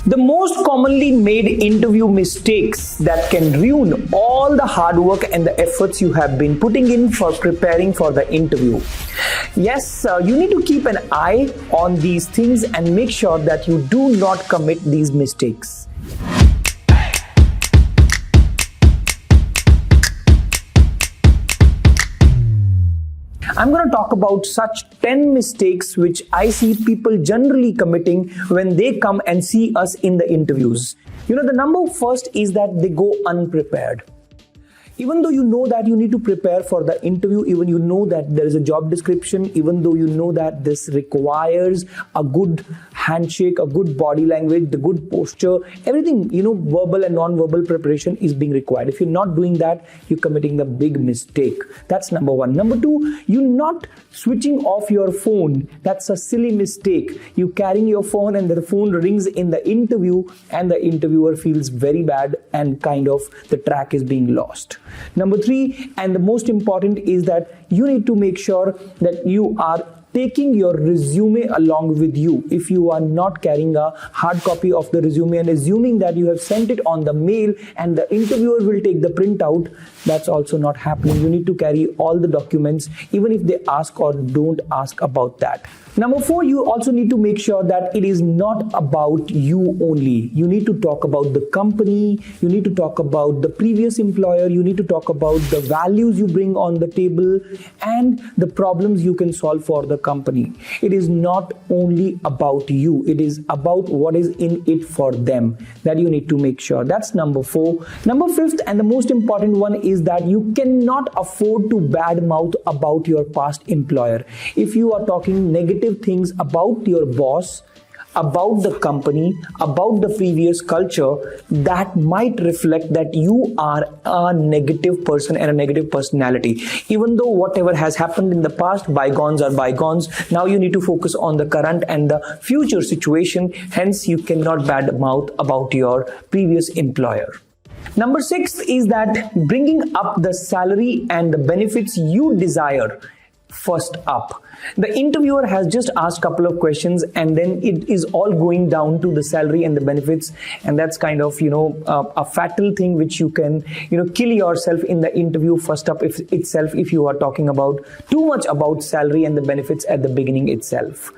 The most commonly made interview mistakes that can ruin all the hard work and the efforts you have been putting in for preparing for the interview. Yes, you need to keep an eye on these things and make sure that you do not commit these mistakes. I'm going to talk about such 10 mistakes which I see people generally committing when they come and see us in the interviews. The number first is that they go unprepared. Even though you know that you need to prepare for the interview, even you know that there is a job description, even though you know that this requires a good handshake, a good body language, the good posture, everything, verbal and non-verbal preparation is being required. If you're not doing that, you're committing the big mistake. That's number one. Number two, you're not switching off your phone. That's a silly mistake. You're carrying your phone and the phone rings in the interview and the interviewer feels very bad and kind of the track is being lost. Number three, and the most important, is that you need to make sure that you are taking your resume along with you. If you are not carrying a hard copy of the resume and assuming that you have sent it on the mail and the interviewer will take the printout, that's also not happening. You need to carry all the documents, even if they ask or don't ask about that. Number four, you also need to make sure that it is not about you only. You need to talk about the company, you need to talk about the previous employer, you need to talk about the values you bring on the table and the problems you can solve for the company. It is not only about you, it is about what is in it for them. That you need to make sure. That's number four. Number fifth, and the most important one, is that you cannot afford to badmouth about your past employer. If you are talking negative things about your boss, about the company, about the previous culture, that might reflect that you are a negative person and a negative personality. Even though whatever has happened in the past, bygones are bygones. Now you need to focus on the current and the future situation. Hence, you cannot badmouth about your previous employer. Number six is that bringing up the salary and the benefits you desire first up. The interviewer has just asked a couple of questions and then it is all going down to the salary and the benefits, and that's kind of a fatal thing which you can kill yourself in the interview first up itself if you are talking about too much about salary and the benefits at the beginning itself.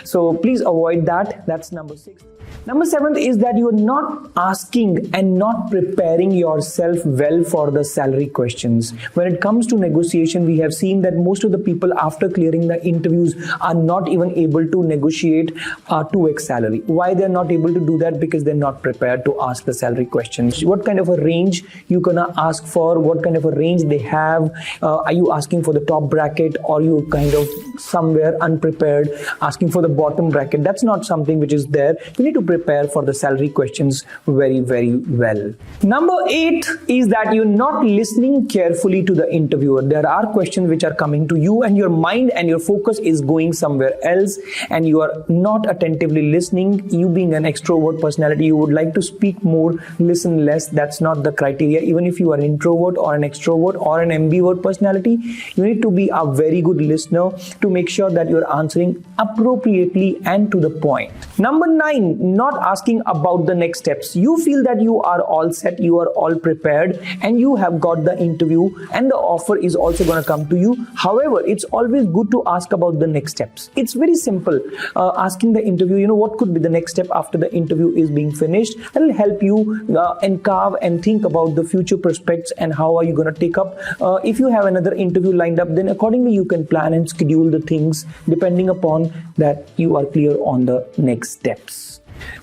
So please avoid that. That's number six. Number seven is that you are not asking and not preparing yourself well for the salary questions. When it comes to negotiation, we have seen that most of the people after clearing the interviews are not even able to negotiate a 2x salary. Why they're not able to do that? Because they're not prepared to ask the salary questions. What kind of a range you're gonna ask for? What kind of a range they have? Are you asking for the top bracket, or you kind of somewhere unprepared asking for the bottom bracket? That's not something which is there. You need to prepare for the salary questions very, very well. Number 8 is that you're not listening carefully to the interviewer. There are questions which are coming to you and your mind and your focus is going somewhere else and you are not attentively listening. You being an extrovert personality, you would like to speak more, listen less. That's not the criteria. Even if you are an introvert or an extrovert or an ambivert personality, you need to be a very good listener to make sure that you're answering appropriately and to the point. Number 9, not asking about the next steps. You feel that you are all set, you are all prepared, and you have got the interview and the offer is also going to come to you. However, it's always good to ask about the next steps. It's very simple. Asking the interview, what could be the next step after the interview is being finished. That will help you carve and think about the future prospects and how are you going to take up. If you have another interview lined up, then accordingly you can plan and schedule the things depending upon that you are clear on the next steps.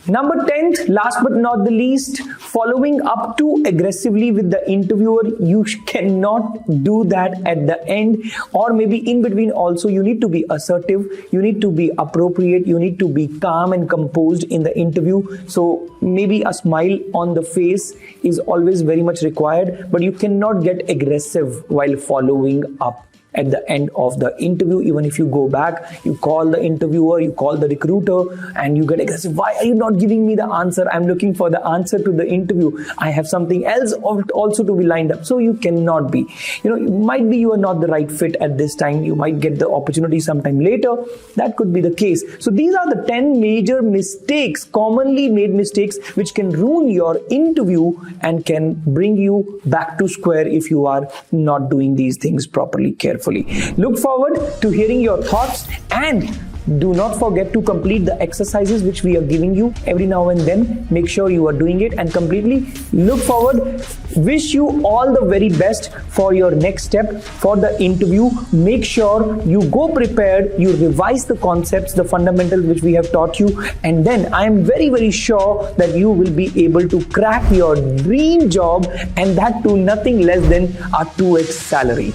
Number 10th, last but not the least, following up too aggressively with the interviewer. You cannot do that at the end or maybe in between also. You need to be assertive, you need to be appropriate, you need to be calm and composed in the interview. So maybe a smile on the face is always very much required, but you cannot get aggressive while following up at the end of the interview. Even if you go back, you call the interviewer, you call the recruiter, and you get aggressive. Why are you not giving me the answer? I'm looking for the answer to the interview. I have something else also to be lined up. So you cannot be. Might be you are not the right fit at this time. You might get the opportunity sometime later. That could be the case. So these are the 10 major mistakes, commonly made mistakes, which can ruin your interview and can bring you back to square if you are not doing these things properly, carefully. Look forward to hearing your thoughts, and do not forget to complete the exercises which we are giving you every now and then. Make sure you are doing it and completely. Look forward. Wish you all the very best for your next step for the interview. Make sure you go prepared, you revise the concepts, the fundamentals which we have taught you, and then I am very, very sure that you will be able to crack your dream job, and that too nothing less than a 2x salary.